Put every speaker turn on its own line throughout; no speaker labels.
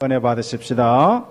은혜 받으십시다.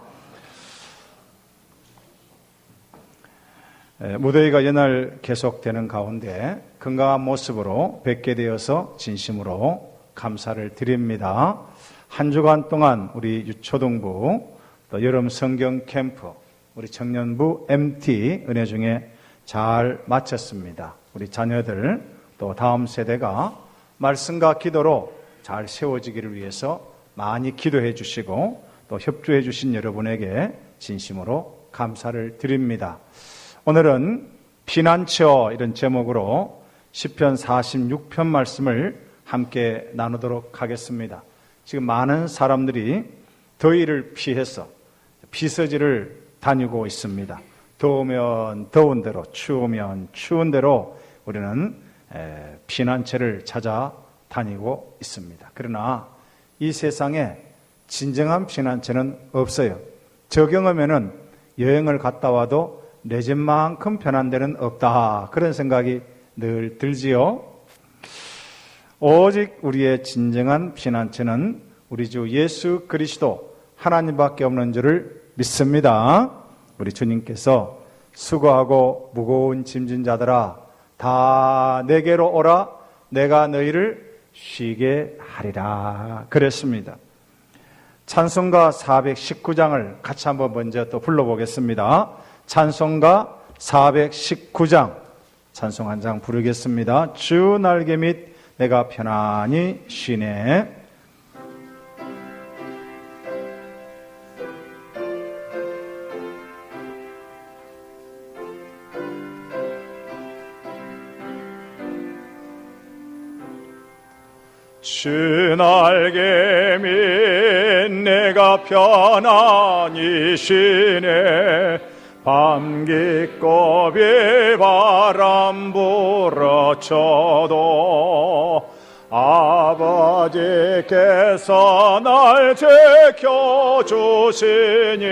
무더위가 연날 계속되는 가운데 건강한 모습으로 뵙게 되어서 진심으로 감사를 드립니다. 한 주간 동안 우리 유초등부, 또 여름 성경 캠프, 우리 청년부 MT 은혜 중에 잘 마쳤습니다. 우리 자녀들 또 다음 세대가 말씀과 기도로 잘 세워지기를 위해서 많이 기도해 주시고 또 협조해 주신 여러분에게 진심으로 감사를 드립니다. 오늘은 피난처 이런 제목으로 시편 46편 말씀을 함께 나누도록 하겠습니다. 지금 많은 사람들이 더위를 피해서 피서지를 다니고 있습니다. 더우면 더운 대로, 추우면 추운 대로 우리는 피난처를 찾아 다니고 있습니다. 그러나 이 세상에 진정한 피난처는 없어요. 저 경험에는 여행을 갔다 와도 내 집만큼 편한 데는 없다, 그런 생각이 늘 들지요. 오직 우리의 진정한 피난처는 우리 주 예수 그리스도 하나님밖에 없는 줄을 믿습니다. 우리 주님께서 수고하고 무거운 짐진 자들아 다 내게로 오라, 내가 너희를 쉬게 하리라 그랬습니다. 찬송가 419장을 같이 한번 먼저 또 불러보겠습니다. 찬송가 419장 찬송 한 장 부르겠습니다. 주 날개 밑 내가 편안히 쉬네. 주 날개 밑 내가 편안히 쉬네. 밤 깊고 비바람 불어쳐도 아버지께서 날 지켜주시니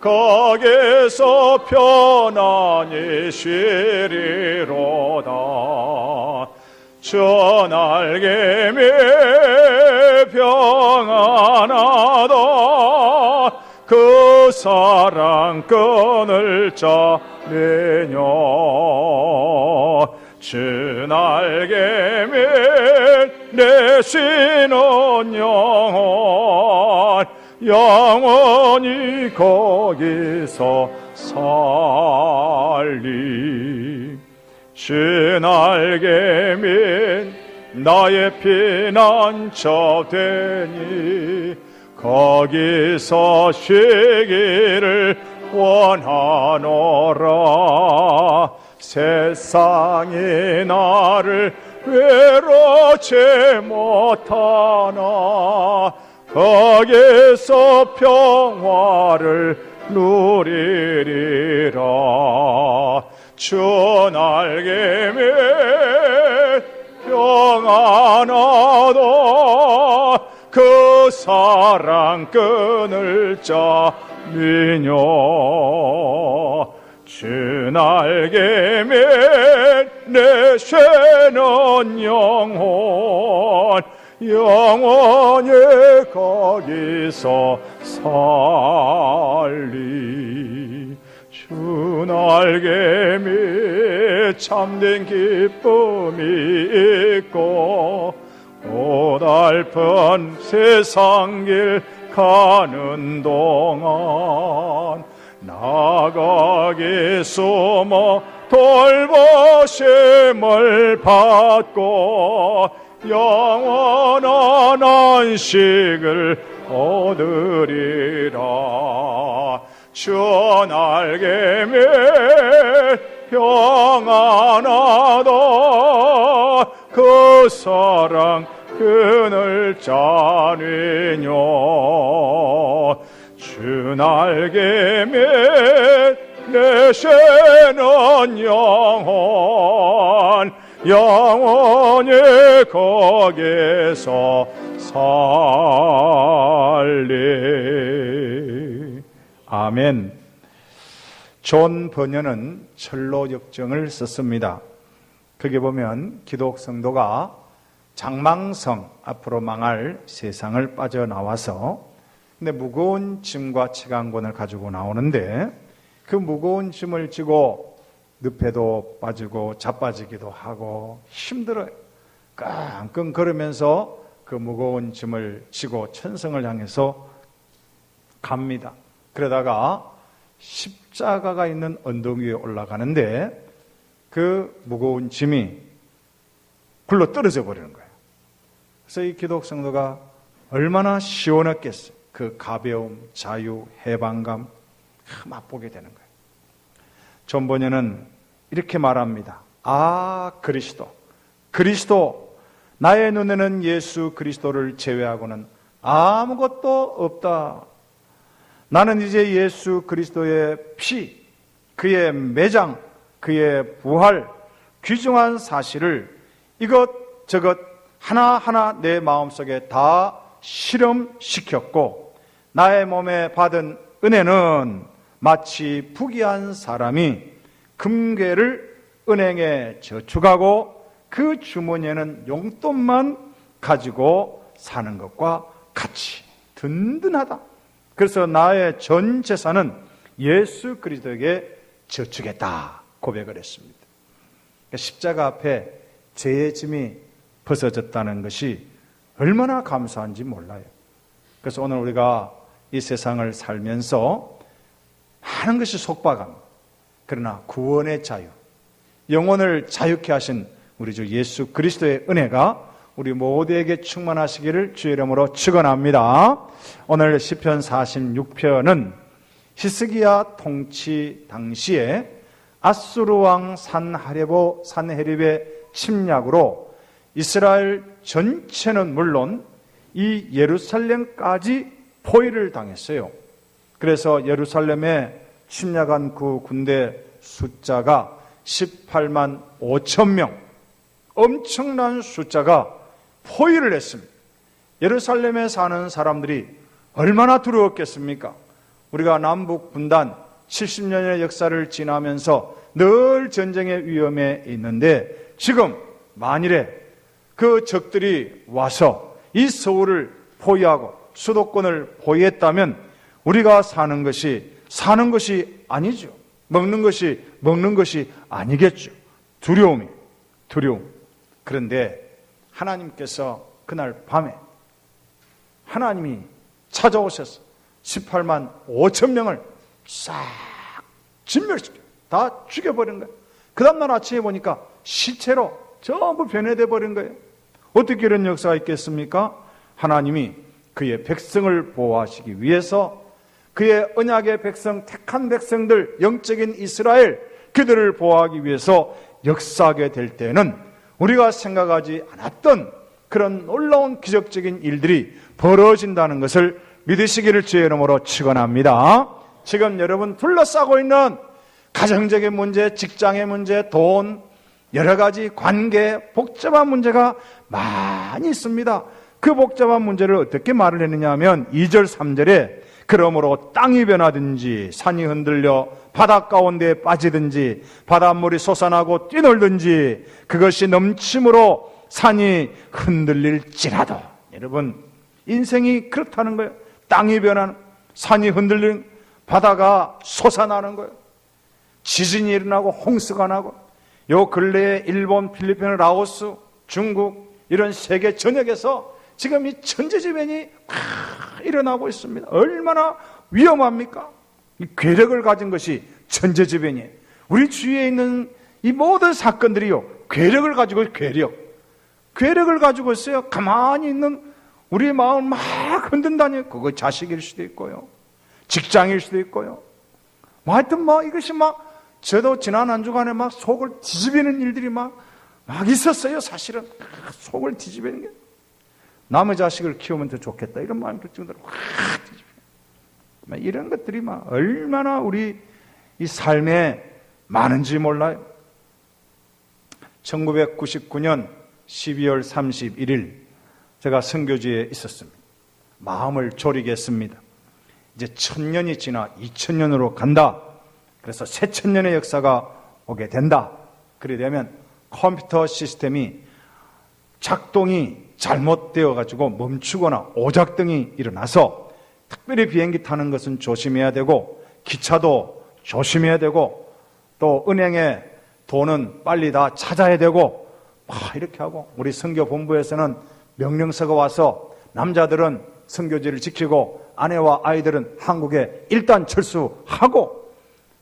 거기서 편안히 쉬리로다. 주 날개 밑 평안하다. 그 사랑 끊을 자 내녀. 주 날개 밑 내 쉬는 영혼 영원히 거기서 살리. 주 날개 밑 나의 피난처 되니 거기서 쉬기를 원하노라. 세상이 나를 외롭지 못하나 거기서 평화를 누리리라. 주 날개 밑 평안하다. 그 사랑 끊을 자 미녀. 주 날개 밑 내 쉬는 영혼 영원히 거기서 살리. 주 날개 밑 참된 기쁨이 있고 고달픈 세상 길 가는 동안 나가기 숨어 돌보심을 받고 영원한 안식을 얻으리라. 주 날개 밑 평안하다. 그 사랑 끊을 자니뇨. 주 날개 밑 내 쉬는 영혼 영원히 거기서 살리. 아멘. 존 번연은 철로 역정을 썼습니다. 거기 보면 기독 성도가 장망성, 앞으로 망할 세상을 빠져나와서 근데 무거운 짐과 채강권을 가지고 나오는데 그 무거운 짐을 지고 늪에도 빠지고 자빠지기도 하고 힘들어요. 끙끙 걸으면서 그 무거운 짐을 지고 천성을 향해서 갑니다. 그러다가 십자가가 있는 언덕 위에 올라가는데 그 무거운 짐이 굴러 떨어져 버리는 거예요. 그래서 이 기독 성도가 얼마나 시원했겠어요. 그 가벼움, 자유, 해방감 맛보게 되는 거예요. 존 번연은 이렇게 말합니다. 아, 그리스도, 나의 눈에는 예수 그리스도를 제외하고는 아무것도 없다. 나는 이제 예수 그리스도의 피, 그의 매장, 그의 부활, 귀중한 사실을 이것저것 하나하나 내 마음속에 다 실험시켰고 나의 몸에 받은 은혜는 마치 부귀한 사람이 금괴를 은행에 저축하고 그 주머니에는 용돈만 가지고 사는 것과 같이 든든하다. 그래서 나의 전 재산은 예수 그리스도에게 저축했다 고백을 했습니다. 십자가 앞에 죄의 짐이 벗어졌다는 것이 얼마나 감사한지 몰라요. 그래서 오늘 우리가 이 세상을 살면서 많은 것이 속박합니다. 그러나 구원의 자유, 영혼을 자유케 하신 우리 주 예수 그리스도의 은혜가 우리 모두에게 충만하시기를 주의 이름으로 축원합니다. 오늘 시편 46편은 히스기야 통치 당시에 아수르 왕 산헤립의 침략으로 이스라엘 전체는 물론 이 예루살렘까지 포위를 당했어요. 그래서 예루살렘에 침략한 그 군대 숫자가 18만 5천 명, 엄청난 숫자가 포위를 했습니다. 예루살렘에 사는 사람들이 얼마나 두려웠겠습니까? 우리가 남북 분단 70년의 역사를 지나면서 늘 전쟁의 위험에 있는데 지금 만일에 그 적들이 와서 이 서울을 포위하고 수도권을 포위했다면 우리가 사는 것이 아니죠. 먹는 것이 아니겠죠. 두려움. 그런데 하나님께서 그날 밤에 하나님이 찾아오셔서 18만 5천 명을 싹 진멸시켜 다 죽여버린 거예요. 그 다음날 아침에 보니까 시체로 전부 변해돼 버린 거예요. 어떻게 이런 역사가 있겠습니까? 하나님이 그의 백성을 보호하시기 위해서 그의 언약의 백성, 택한 백성들, 영적인 이스라엘, 그들을 보호하기 위해서 역사하게 될 때는 우리가 생각하지 않았던 그런 놀라운 기적적인 일들이 벌어진다는 것을 믿으시기를 주의 이름으로 축원합니다. 지금 여러분 둘러싸고 있는 가정적인 문제, 직장의 문제, 돈, 여러 가지 관계, 복잡한 문제가 많이 있습니다. 그 복잡한 문제를 어떻게 말을 했느냐 하면 2절, 3절에 그러므로 땅이 변하든지 산이 흔들려 바닷 가운데에 빠지든지 바닷물이 솟아나고 뛰놀든지 그것이 넘침으로 산이 흔들릴지라도. 여러분 인생이 그렇다는 거예요. 땅이 변하는, 산이 흔들리는, 바다가 솟아나는 거예요. 지진이 일어나고 홍수가 나고 요 근래에 일본, 필리핀, 라오스, 중국 이런 세계 전역에서 지금 이 천재지변이 막 일어나고 있습니다. 얼마나 위험합니까? 이 괴력을 가진 것이 천재지변이에요. 우리 주위에 있는 이 모든 사건들이요, 괴력을 가지고 괴력을 가지고 있어요. 가만히 있는 우리의 마음을 막 흔든다니. 그거 자식일 수도 있고요, 직장일 수도 있고요. 하여튼 이것이 저도 지난 한 주간에 속을 뒤집이는 일들이 막 있었어요. 사실은 속을 뒤집이는 게. 남의 자식을 키우면 더 좋겠다 이런 마음이 들 정도로 확 뒤집혀요. 이런 것들이 얼마나 우리 이 삶에 많은지 몰라요. 1999년 12월 31일 제가 선교지에 있었습니다. 마음을 졸이게 했습니다. 이제 1000년이 지나 2000년으로 간다. 그래서 새 천년의 역사가 오게 된다. 그래 되면 컴퓨터 시스템이 작동이 잘못되어 가지고 멈추거나 오작동이 일어나서 특별히 비행기 타는 것은 조심해야 되고, 기차도 조심해야 되고, 또 은행에 돈은 빨리 다 찾아야 되고, 이렇게 하고, 우리 선교본부에서는 명령서가 와서 남자들은 선교지를 지키고 아내와 아이들은 한국에 일단 철수하고,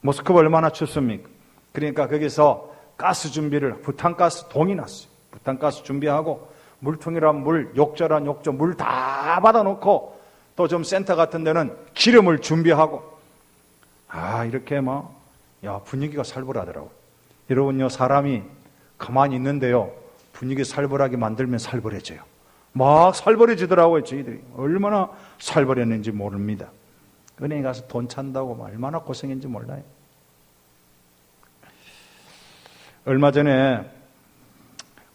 모스크바 얼마나 춥습니까? 그러니까 거기서 가스 준비를, 부탄가스 동이 났어요. 부탄가스 준비하고, 물통이란 물, 욕조란 욕조, 물 다 받아놓고, 또 좀 센터 같은 데는 기름을 준비하고, 이렇게 분위기가 살벌하더라고요. 여러분요, 사람이 가만히 있는데요, 분위기 살벌하게 만들면 살벌해져요. 막 살벌해지더라고요, 저희들이. 얼마나 살벌했는지 모릅니다. 은행에 가서 돈 찬다고 얼마나 고생했는지 몰라요. 얼마 전에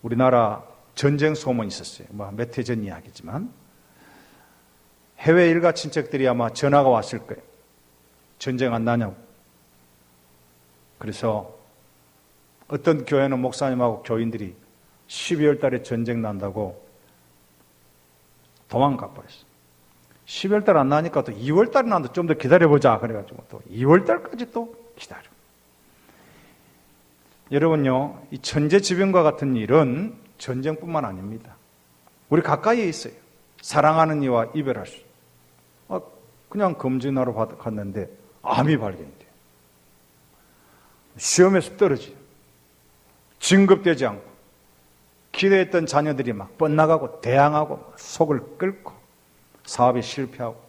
우리나라 전쟁 소문이 있었어요. 몇 해 전 이야기지만, 해외 일가 친척들이 아마 전화가 왔을 거예요. 전쟁 안 나냐고. 그래서 어떤 교회는 목사님하고 교인들이 12월 달에 전쟁 난다고 도망가 버렸어요. 12월 달 안 나니까 또 2월 달에 난다. 좀 더 기다려보자. 그래가지고 또 2월 달까지 또 기다려. 여러분요, 이 천재지변과 같은 일은 전쟁뿐만 아닙니다. 우리 가까이에 있어요. 사랑하는 이와 이별할 수. 그냥 검진하러 갔는데 암이 발견이 돼요. 시험에서 떨어져요. 진급되지 않고, 기대했던 자녀들이 막 뻗나가고 대항하고 속을 끓고 사업에 실패하고,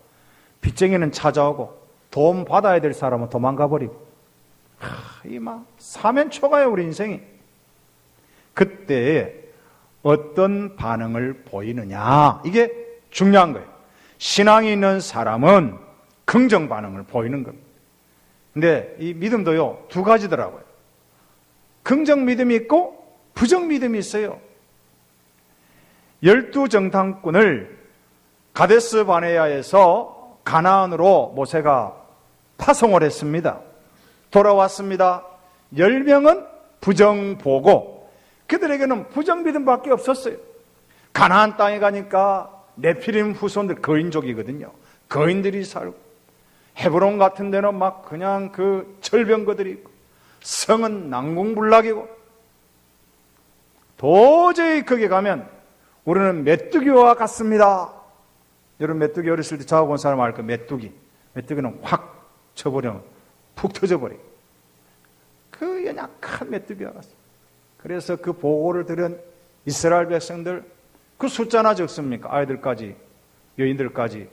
빚쟁이는 찾아오고 도움 받아야 될 사람은 도망가 버리고, 이 사면초가요, 우리 인생이. 그때에 어떤 반응을 보이느냐, 이게 중요한 거예요. 신앙이 있는 사람은 긍정 반응을 보이는 겁니다. 근데 이 믿음도요, 두 가지더라고요. 긍정 믿음이 있고 부정 믿음이 있어요. 12정탐꾼을 가데스 바네아에서 가나안으로 모세가 파송을 했습니다. 돌아왔습니다. 10명은 부정 보고, 그들에게는 부정 믿음밖에 없었어요. 가나안 땅에 가니까 네피림 후손들 거인족이거든요. 거인들이 살고, 헤브론 같은 데는 막 그냥 그 절병거들이 있고, 성은 난공불락이고, 도저히 거기 가면 우리는 메뚜기와 같습니다. 여러분, 메뚜기 어렸을 때 잡아본 사람 알 거예요. 메뚜기는 확 쳐버리면 푹 터져버려요. 그 연약한 메뚜기와 같습니다. 그래서 그 보고를 들은 이스라엘 백성들, 그 숫자나 적습니까? 아이들까지, 여인들까지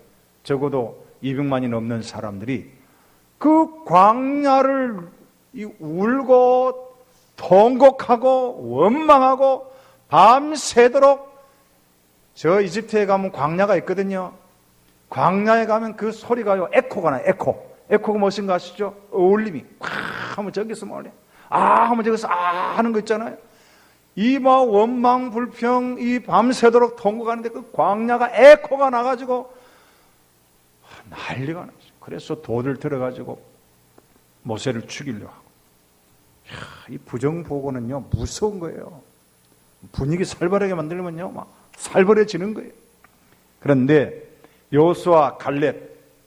적어도 200만이 넘는 사람들이 그 광야를 울고 통곡하고 원망하고 밤새도록, 저 이집트에 가면 광야가 있거든요. 광야에 가면 그 소리가요, 에코가 나요. 에코가 무엇인가 아시죠? 어울림이 콱 하면 저기서 말이야, 하면 저기서 하는 거 있잖아요. 이 원망 불평, 이 밤새도록 통곡하는데 그 광야가 에코가 나가지고 난리가 나죠. 그래서 돌을 들어가지고 모세를 죽이려고 하고. 이 부정보고는요, 무서운 거예요. 분위기 살벌하게 만들면요, 막 살벌해지는 거예요. 그런데 여호수아 갈렙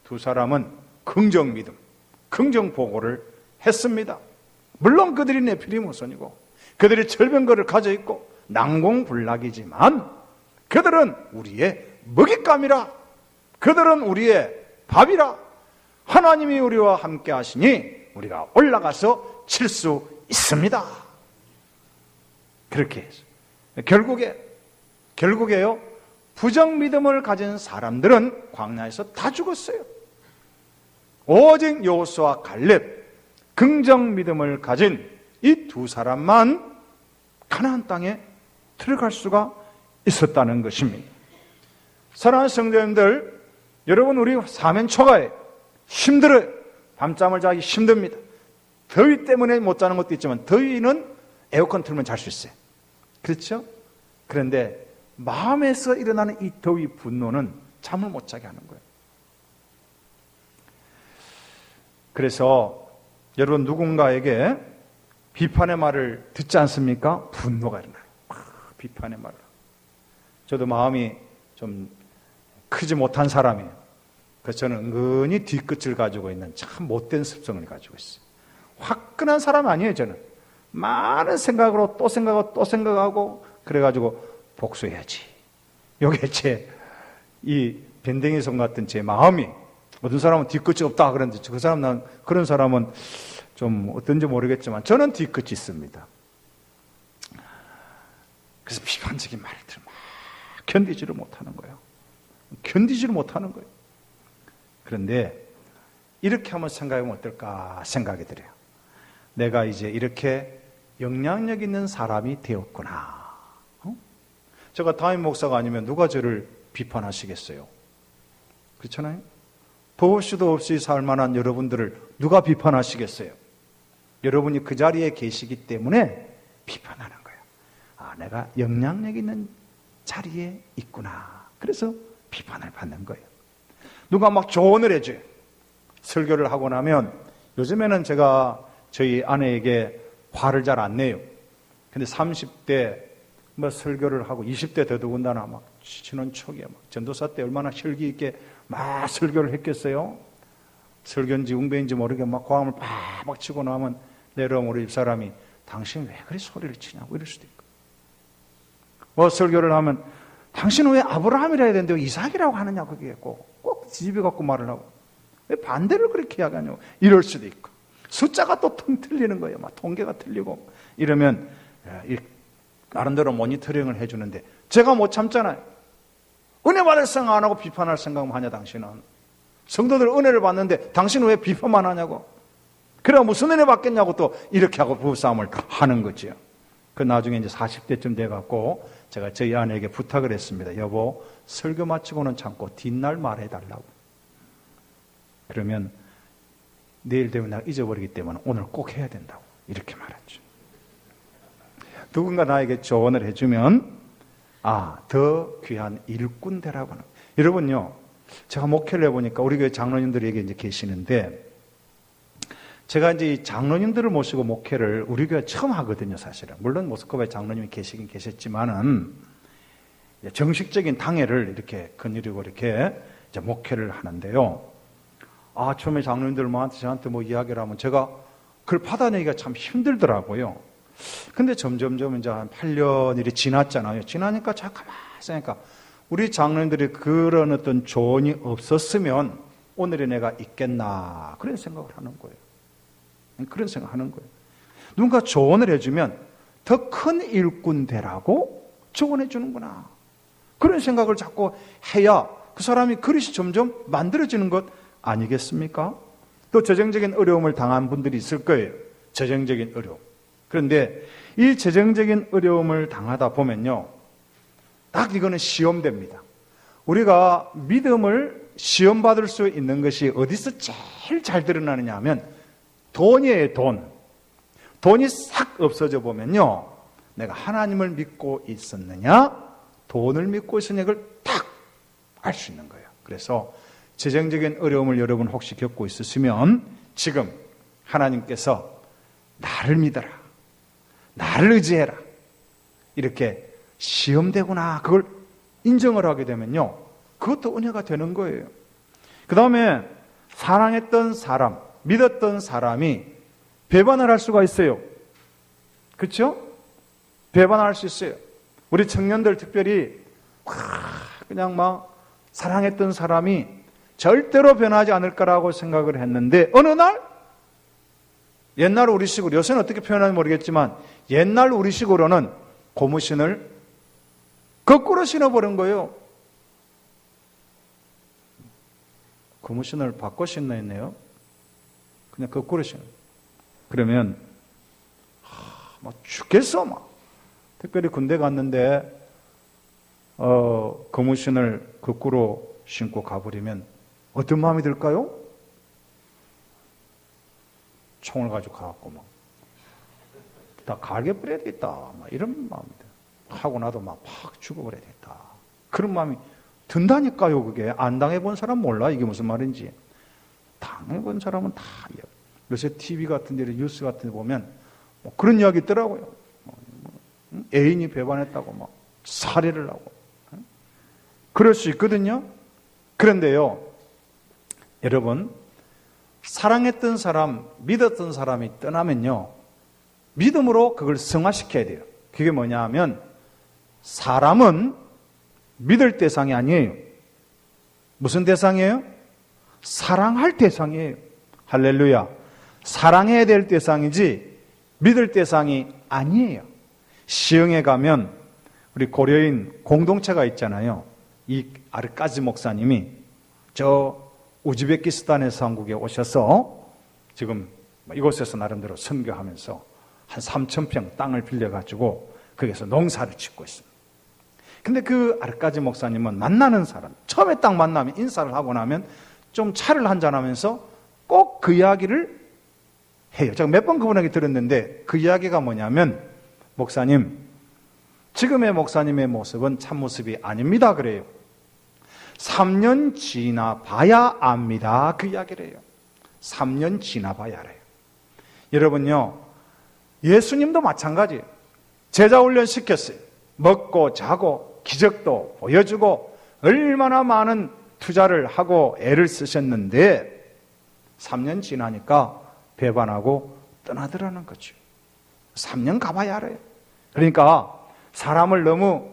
두 사람은 긍정 믿음, 긍정 보고를 했습니다. 물론 그들이 네피림 후손이고 그들이 절병거를 가져 있고 난공불락이지만 그들은 우리의 먹잇감이라, 그들은 우리의 밥이라, 하나님이 우리와 함께 하시니 우리가 올라가서 칠 수 있습니다. 그렇게 해서 결국에요, 부정 믿음을 가진 사람들은 광야에서 다 죽었어요. 오직 여호수아 갈렙, 긍정 믿음을 가진 이 두 사람만 가나안 땅에 들어갈 수가 있었다는 것입니다. 사랑하는 성도님들, 여러분, 우리 사면초가에 힘들어요. 밤잠을 자기 힘듭니다. 더위 때문에 못 자는 것도 있지만 더위는 에어컨 틀면 잘 수 있어요. 그렇죠? 그런데 마음에서 일어나는 이 더위 분노는 잠을 못 자게 하는 거예요. 그래서 여러분, 누군가에게 비판의 말을 듣지 않습니까? 분노가 일어나요. 비판의 말을. 저도 마음이 좀 크지 못한 사람이에요. 그래서 저는 은근히 뒤끝을 가지고 있는 참 못된 습성을 가지고 있어요. 화끈한 사람 아니에요, 저는. 많은 생각으로 또 생각하고 또 생각하고 그래가지고 복수해야지. 요게 이 밴댕이 손 같은 제 마음이, 어떤 사람은 뒤끝이 없다 그러는데 그 사람, 난 그런 사람은 좀 어떤지 모르겠지만 저는 뒤끝이 있습니다. 그래서 비판적인 말들을 막 견디지를 못하는 거예요. 견디지를 못하는 거예요. 그런데 이렇게 한번 생각해보면 어떨까 생각이 들어요. 내가 이제 이렇게 영향력 있는 사람이 되었구나. 제가 담임 목사가 아니면 누가 저를 비판하시겠어요? 그렇잖아요? 버릇도 없이 살 만한 여러분들을 누가 비판하시겠어요? 여러분이 그 자리에 계시기 때문에 비판하는 거예요. 아, 내가 영향력 있는 자리에 있구나. 그래서 비판을 받는 거예요. 누가 막 조언을 해줘요. 설교를 하고 나면, 요즘에는 제가 저희 아내에게 화를 잘 안 내요. 근데 30대 뭐 설교를 하고 20대 더더군다나 막 지는 척이야. 막 전도사 때 얼마나 혈기 있게 막 설교를 했겠어요. 설교인지 웅배인지 모르게 막 고함을 팍팍 치고 나면 내려오면 우리 집사람이 당신 왜 그리 소리를 치냐고 이럴 수도 있고, 뭐 설교를 하면 당신은 왜 아브라함이라 해야 되는데 왜 이삭이라고 하느냐고 그러겠고, 꼭 지집에 갖고 말을 하고 왜 반대를 그렇게 이야기하냐고 이럴 수도 있고, 숫자가 또 통 틀리는 거예요. 막 통계가 틀리고 이러면 나름대로 모니터링을 해주는데 제가 못 참잖아요. 은혜 받을 생각 안 하고 비판할 생각만 하냐 당신은. 성도들 은혜를 받는데 당신은 왜 비판만 하냐고. 그래 무슨 은혜 받겠냐고 또 이렇게 하고 부부싸움을 하는 거지요. 그 나중에 이제 40대쯤 돼갖고 제가 저희 아내에게 부탁을 했습니다. 여보, 설교 마치고는 참고 뒷날 말해달라고. 그러면 내일 되면 내가 잊어버리기 때문에 오늘 꼭 해야 된다고 이렇게 말했죠. 누군가 나에게 조언을 해주면 더 귀한 일꾼 되라고 하는. 여러분요, 제가 목회를 해보니까 우리 교회 장로님들이 여기 이제 계시는데, 제가 이제 이 장로님들을 모시고 목회를 우리 교회 처음 하거든요, 사실은. 물론 모스크바에 장로님이 계시긴 계셨지만은, 정식적인 당회를 이렇게 거느리고 이렇게 이제 목회를 하는데요. 처음에 장로님들 저한테 뭐 이야기를 하면 제가 그걸 받아내기가 참 힘들더라고요. 근데 점점점 이제 한 8년 일이 지났잖아요. 지나니까 제가 가만히 생각하니까 우리 장로님들이 그런 어떤 조언이 없었으면 오늘의 내가 있겠나, 그런 생각을 하는 거예요. 그런 생각을 하는 거예요. 누군가 조언을 해주면 더 큰 일꾼 되라고 조언해 주는구나, 그런 생각을 자꾸 해야 그 사람이 그릇이 점점 만들어지는 것 아니겠습니까? 또 재정적인 어려움을 당한 분들이 있을 거예요. 재정적인 어려움. 그런데 이 재정적인 어려움을 당하다 보면요, 딱 이거는 시험됩니다. 우리가 믿음을 시험받을 수 있는 것이 어디서 제일 잘 드러나느냐 하면 돈이에요, 돈. 돈이 싹 없어져 보면요, 내가 하나님을 믿고 있었느냐, 돈을 믿고 있었느냐, 를 딱 알 수 있는 거예요. 그래서 재정적인 어려움을 여러분 혹시 겪고 있으시면 지금 하나님께서 나를 믿어라, 나를 의지해라, 이렇게 시험되구나, 그걸 인정을 하게 되면요, 그것도 은혜가 되는 거예요. 그 다음에 사랑했던 사람, 믿었던 사람이 배반을 할 수가 있어요. 그렇죠? 배반할 수 있어요. 우리 청년들 특별히 그냥 막 사랑했던 사람이 절대로 변하지 않을 거라고 생각을 했는데 어느 날, 옛날 우리식으로, 요새는 어떻게 표현하는지 모르겠지만 옛날 우리식으로는 고무신을 거꾸로 신어버린 거예요. 고무신을 바꿔 신나 했네요. 그냥 거꾸로 신어. 그러면 막 죽겠어 막. 특별히 군대 갔는데 고무신을 거꾸로 신고 가버리면 어떤 마음이 들까요? 총을 가지고 가갖고 막 다 갈게 버려야 되겠다, 막 이런 마음이 들어요. 하고 나도 막 팍 죽어버려야 되겠다, 그런 마음이 든다니까요. 그게 안 당해본 사람 몰라 이게 무슨 말인지. 당해본 사람은 다. 요새 TV 같은 데, 뉴스 같은 데 보면 뭐 그런 이야기 있더라고요. 애인이 배반했다고 막 살해를 하고. 그럴 수 있거든요. 그런데요, 여러분, 사랑했던 사람, 믿었던 사람이 떠나면요, 믿음으로 그걸 승화시켜야 돼요. 그게 뭐냐 하면, 사람은 믿을 대상이 아니에요. 무슨 대상이에요? 사랑할 대상이에요. 할렐루야. 사랑해야 될 대상이지 믿을 대상이 아니에요. 시흥에 가면 우리 고려인 공동체가 있잖아요. 이 아르까지 목사님이 저 우즈베키스탄에서 한국에 오셔서 지금 이곳에서 나름대로 선교하면서 한 3,000평 땅을 빌려가지고 거기서 농사를 짓고 있습니다. 근데 그 아르까지 목사님은 만나는 사람, 처음에 딱 만나면 인사를 하고 나면 좀 차를 한잔하면서 꼭 그 이야기를 해요. 제가 몇 번 그분에게 들었는데 그 이야기가 뭐냐면, 목사님, 지금의 목사님의 모습은 참모습이 아닙니다 그래요. 3년 지나봐야 압니다. 그 이야기를 해요. 3년 지나봐야 해요. 여러분요, 예수님도 마찬가지예요. 제자 훈련 시켰어요. 먹고 자고 기적도 보여주고 얼마나 많은 투자를 하고 애를 쓰셨는데 3년 지나니까 배반하고 떠나더라는 거죠. 3년 가봐야 알아요. 그러니까 사람을 너무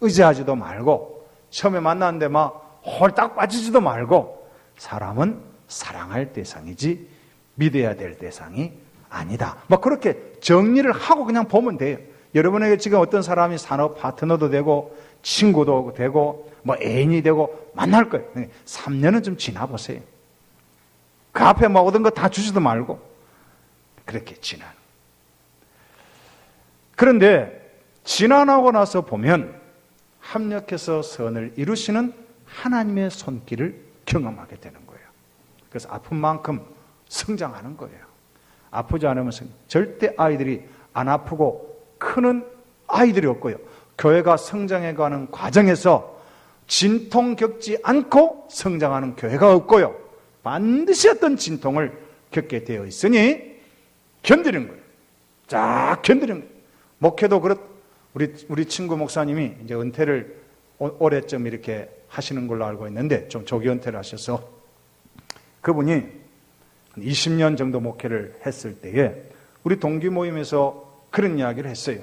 의지하지도 말고 처음에 만났는데 막 홀딱 빠지지도 말고 사람은 사랑할 대상이지 믿어야 될 대상이 아니다. 막 그렇게 정리를 하고 그냥 보면 돼요. 여러분에게 지금 어떤 사람이 산업 파트너도 되고 친구도 되고 뭐 애인이 되고 만날 거예요. 3년은 좀 지나보세요. 그 앞에 뭐 얻은 거 다 주지도 말고 그렇게 지나는. 그런데 지나고 나서 보면 합력해서 선을 이루시는 하나님의 손길을 경험하게 되는 거예요. 그래서 아픈 만큼 성장하는 거예요. 아프지 않으면 절대 아이들이 안 아프고 크는 아이들이 없고요. 교회가 성장해가는 과정에서 진통 겪지 않고 성장하는 교회가 없고요. 반드시 어떤 진통을 겪게 되어 있으니 견디는 거예요. 쫙 견디는 거예요. 목회도 우리 친구 목사님이 이제 은퇴를 올해쯤 이렇게 하시는 걸로 알고 있는데 좀 조기 은퇴를 하셔서 그분이 20년 정도 목회를 했을 때에 우리 동기 모임에서 그런 이야기를 했어요.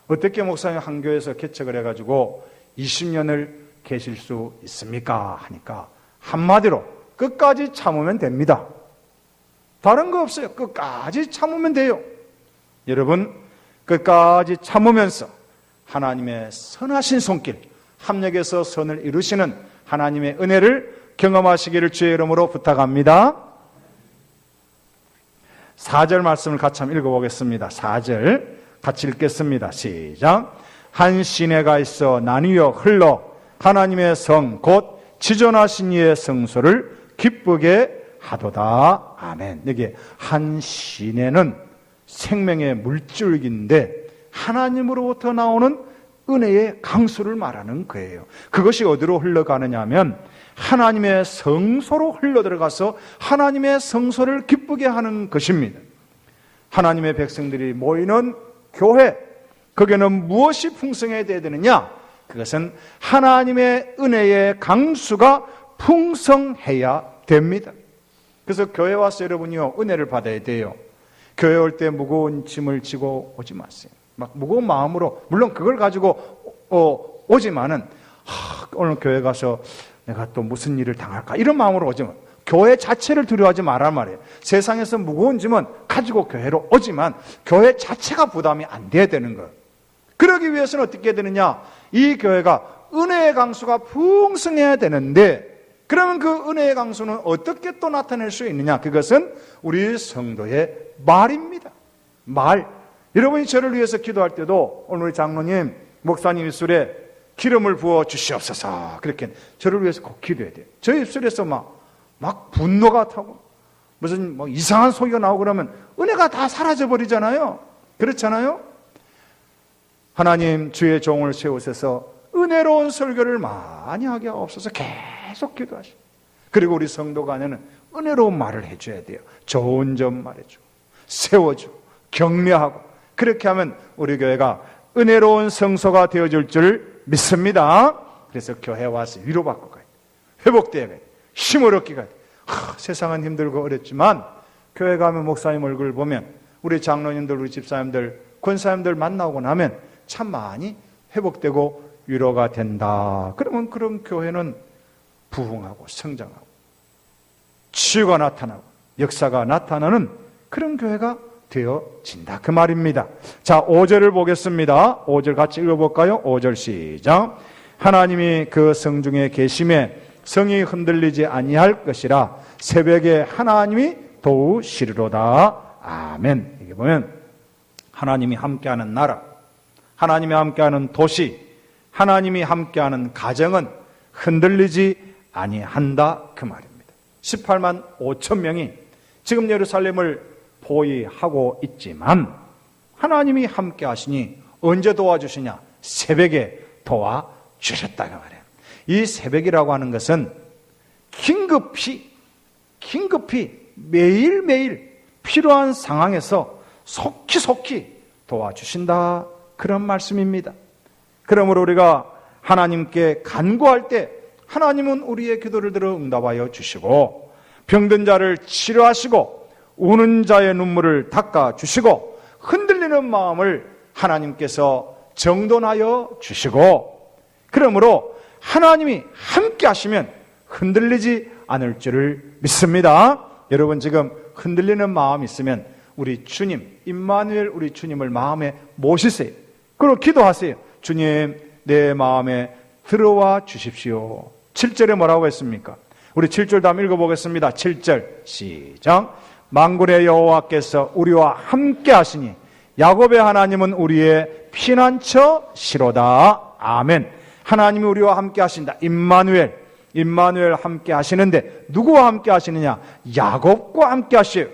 어떻게 목사님 한 교회에서 개척을 해가지고 20년을 계실 수 있습니까? 하니까 한마디로 끝까지 참으면 됩니다. 다른 거 없어요. 끝까지 참으면 돼요. 여러분, 끝까지 참으면서 하나님의 선하신 손길, 합력해서 선을 이루시는 하나님의 은혜를 경험하시기를 주의 이름으로 부탁합니다. 4절 말씀을 같이 한번 읽어보겠습니다. 4절 같이 읽겠습니다. 시작. 한 시내가 있어 나뉘어 흘러 하나님의 성 곧 지존하신 이의 성소를 기쁘게 하도다. 아멘. 여기 한 시내는 생명의 물줄기인데 하나님으로부터 나오는 은혜의 강수를 말하는 거예요. 그것이 어디로 흘러가느냐 하면 하나님의 성소로 흘러들어가서 하나님의 성소를 기쁘게 하는 것입니다. 하나님의 백성들이 모이는 교회, 거기에는 무엇이 풍성해야 되느냐? 그것은 하나님의 은혜의 강수가 풍성해야 됩니다. 그래서 교회 와서 여러분이요, 은혜를 받아야 돼요. 교회 올 때 무거운 짐을 지고 오지 마세요. 막 무거운 마음으로, 물론 그걸 가지고 오지만은 오늘 교회 가서 내가 또 무슨 일을 당할까 이런 마음으로 오지만 교회 자체를 두려워하지 말란 말이에요. 세상에서 무거운 짐은 가지고 교회로 오지만 교회 자체가 부담이 안 돼야 되는 거예요. 그러기 위해서는 어떻게 해야 되느냐? 이 교회가 은혜의 강수가 풍성해야 되는데 그러면 그 은혜의 강수는 어떻게 또 나타낼 수 있느냐? 그것은 우리 성도의 말입니다. 말. 여러분이 저를 위해서 기도할 때도 오늘 장로님, 목사님 입술에 기름을 부어 주시옵소서. 그렇게 저를 위해서 꼭 기도해야 돼요. 저희 입술에서 막 분노가 타고 무슨 이상한 소리가 나오고 그러면 은혜가 다 사라져 버리잖아요. 그렇잖아요? 하나님 주의 종을 세우셔서 은혜로운 설교를 많이 하게 하옵소서. 계속 기도하시고 그리고 우리 성도 간에는 은혜로운 말을 해줘야 돼요. 좋은 점 말해주고 세워주고 격려하고 그렇게 하면 우리 교회가 은혜로운 성소가 되어줄 줄 믿습니다. 그래서 교회 와서 위로받고 가야 돼요. 회복되어야 돼요. 힘을 얻기가 돼요. 세상은 힘들고 어렵지만 교회 가면 목사님 얼굴 보면, 우리 장로님들, 우리 집사님들, 권사님들 만나고 나면 참 많이 회복되고 위로가 된다. 그러면 그런 교회는 부흥하고 성장하고 치유가 나타나고 역사가 나타나는 그런 교회가 되어진다, 그 말입니다. 자, 5절을 보겠습니다. 5절 같이 읽어볼까요? 5절 시작. 하나님이 그 성 중에 계심에 성이 흔들리지 아니할 것이라 새벽에 하나님이 도우시리로다. 아멘. 이게 보면 하나님이 함께하는 나라, 하나님이 함께하는 도시, 하나님이 함께하는 가정은 흔들리지 아니한다, 그 말입니다. 18만 5천 명이 지금 예루살렘을 포위하고 있지만 하나님이 함께하시니 언제 도와주시냐? 새벽에 도와주셨다, 그 말이에요. 이 새벽이라고 하는 것은 긴급히 매일매일 필요한 상황에서 속히 도와주신다, 그런 말씀입니다. 그러므로 우리가 하나님께 간구할 때 하나님은 우리의 기도를 들어 응답하여 주시고, 병든 자를 치료하시고 우는 자의 눈물을 닦아주시고 흔들리는 마음을 하나님께서 정돈하여 주시고, 그러므로 하나님이 함께 하시면 흔들리지 않을 줄을 믿습니다. 여러분, 지금 흔들리는 마음이 있으면 우리 주님, 임마누엘, 우리 주님을 마음에 모시세요. 그리고 기도하세요. 주님, 내 마음에 들어와 주십시오. 7절에 뭐라고 했습니까? 우리 7절 다음 읽어보겠습니다. 7절 시작. 만군의 여호와께서 우리와 함께 하시니 야곱의 하나님은 우리의 피난처시로다. 아멘. 하나님이 우리와 함께 하신다. 임마누엘 함께 하시는데 누구와 함께 하시느냐? 야곱과 함께 하시요.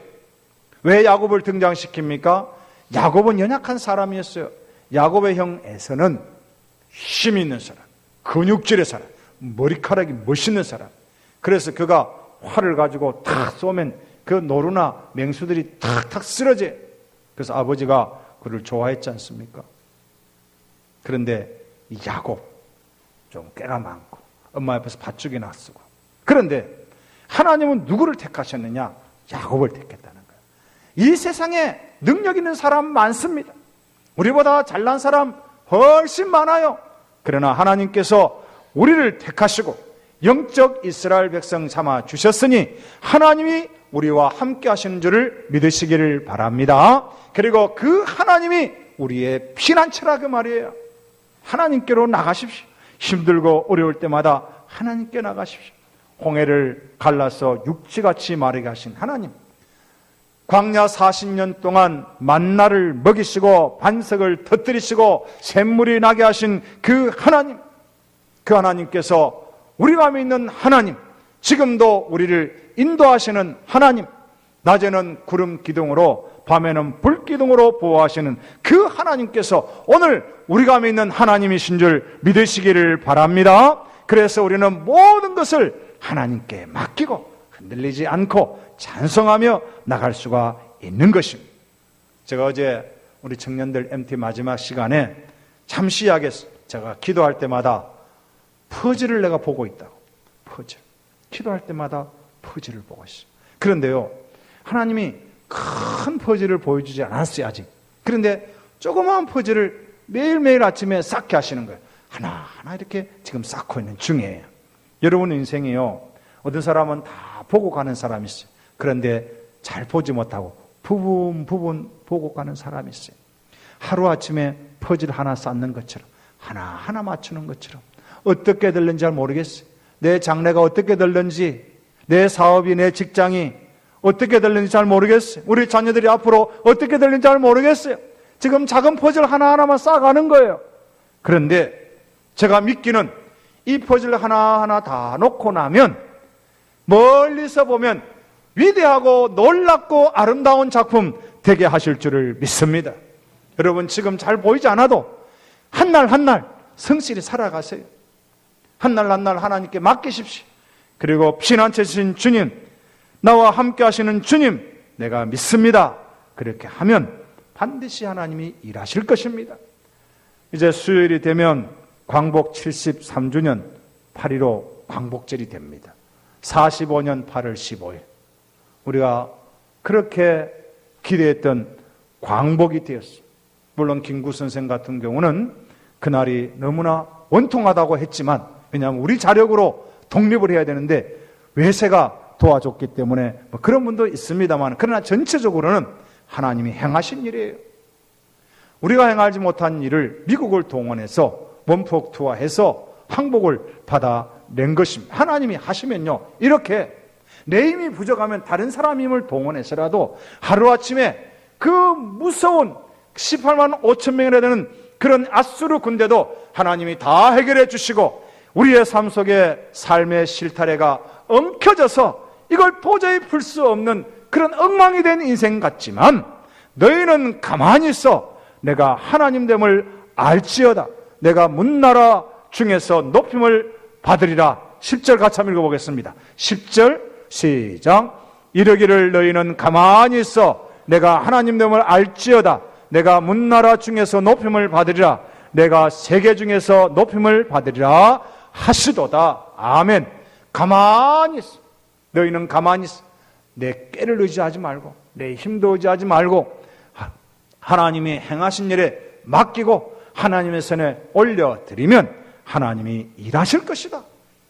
왜 야곱을 등장시킵니까? 야곱은 연약한 사람이었어요. 야곱의 형 에서는 힘 있는 사람, 근육질의 사람, 머리카락이 멋있는 사람. 그래서 그가 활을 가지고 탁 쏘면 그 노루나 맹수들이 탁탁 쓰러져요. 그래서 아버지가 그를 좋아했지 않습니까? 그런데 이 야곱, 좀 꾀가 많고 엄마 옆에서 밧줄이나 쓰고. 그런데 하나님은 누구를 택하셨느냐? 야곱을 택했다는 거예요. 이 세상에 능력 있는 사람 많습니다. 우리보다 잘난 사람 훨씬 많아요. 그러나 하나님께서 우리를 택하시고 영적 이스라엘 백성 삼아 주셨으니 하나님이 우리와 함께 하시는 줄을 믿으시기를 바랍니다. 그리고 그 하나님이 우리의 피난처라, 그 말이에요. 하나님께로 나가십시오. 힘들고 어려울 때마다 하나님께 나가십시오. 홍해를 갈라서 육지같이 마르게 하신 하나님, 광야 40년 동안 만나를 먹이시고 반석을 터뜨리시고 샘물이 나게 하신 그 하나님, 그 하나님께서 우리가 믿는 하나님, 지금도 우리를 인도하시는 하나님, 낮에는 구름 기둥으로 밤에는 불 기둥으로 보호하시는 그 하나님께서 오늘 우리가 믿는 하나님이신 줄 믿으시기를 바랍니다. 그래서 우리는 모든 것을 하나님께 맡기고 흔들리지 않고 찬송하며 나갈 수가 있는 것입니다. 제가 어제 우리 청년들 MT 마지막 시간에 잠시 이야기했어요. 제가 기도할 때마다 퍼즐을 내가 보고 있다고. 퍼즐. 기도할 때마다 퍼즐을 보고 있어요. 그런데요, 하나님이 큰 퍼즐을 보여주지 않았어요, 아직. 그런데 조그마한 퍼즐을 매일매일 아침에 쌓게 하시는 거예요. 하나하나 이렇게 지금 쌓고 있는 중이에요. 여러분 인생이요, 어떤 사람은 다 보고 가는 사람이 있어요. 그런데 잘 보지 못하고 부분 보고 가는 사람이 있어요. 하루아침에 퍼즐 하나 쌓는 것처럼, 하나하나 맞추는 것처럼 어떻게 될는지 잘 모르겠어요. 내 장래가 어떻게 될는지, 내 사업이, 내 직장이 어떻게 될는지 잘 모르겠어요. 우리 자녀들이 앞으로 어떻게 될는지 잘 모르겠어요. 지금 작은 퍼즐 하나하나만 쌓아가는 거예요. 그런데 제가 믿기는 이 퍼즐 하나하나 다 놓고 나면 멀리서 보면 위대하고 놀랍고 아름다운 작품 되게 하실 줄을 믿습니다. 여러분, 지금 잘 보이지 않아도 한날 한날 성실히 살아가세요. 한날 한날 하나님께 맡기십시오. 그리고 피난처신 주님, 나와 함께 하시는 주님, 내가 믿습니다. 그렇게 하면 반드시 하나님이 일하실 것입니다. 이제 수요일이 되면 광복 73주년 8.15 광복절이 됩니다. 45년 8월 15일 우리가 그렇게 기대했던 광복이 되었습니다. 물론 김구 선생 같은 경우는 그날이 너무나 원통하다고 했지만, 왜냐하면 우리 자력으로 독립을 해야 되는데 외세가 도와줬기 때문에 그런 분도 있습니다만, 그러나 전체적으로는 하나님이 행하신 일이에요. 우리가 행하지 못한 일을 미국을 동원해서 원폭 투하해서 항복을 받아낸 것입니다. 하나님이 하시면요, 이렇게 내 힘이 부족하면 다른 사람 힘을 동원해서라도 하루아침에 그 무서운 18만 5천 명이나 되는 그런 아수르 군대도 하나님이 다 해결해 주시고, 우리의 삶 속에 삶의 실타래가 엉켜져서 이걸 도저히 풀 수 없는 그런 엉망이 된 인생 같지만, 너희는 가만히 있어 내가 하나님됨을 알지어다. 내가 문나라 중에서 높임을 받으리라. 10절 같이 한번 읽어보겠습니다. 10절 시작. 이르기를 너희는 가만히 있어 내가 하나님됨을 알지어다. 내가 문나라 중에서 높임을 받으리라. 내가 세계 중에서 높임을 받으리라 하시도다. 아멘. 가만히 있어. 너희는 가만히 있어. 내 꾀를 의지하지 말고, 내 힘도 의지하지 말고, 하나님이 행하신 일에 맡기고 하나님의 손에 올려드리면 하나님이 일하실 것이다.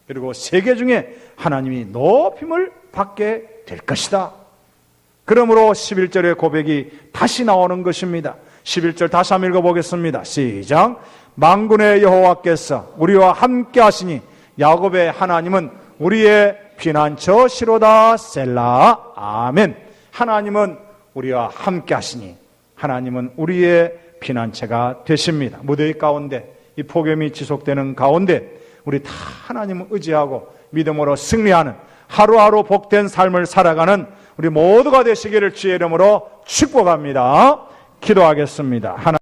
그리고 세계 중에 하나님이 높임을 받게 될 것이다. 그러므로 11절의 고백이 다시 나오는 것입니다. 11절 다시 한번 읽어보겠습니다. 시작. 만군의 여호와께서 우리와 함께 하시니 야곱의 하나님은 우리의 피난처시로다. 셀라. 아멘. 하나님은 우리와 함께 하시니 하나님은 우리의 피난처가 되십니다. 무더위 가운데, 이 폭염이 지속되는 가운데 우리 다 하나님을 의지하고 믿음으로 승리하는 하루하루 복된 삶을 살아가는 우리 모두가 되시기를 주의 이름으로 축복합니다. 기도하겠습니다.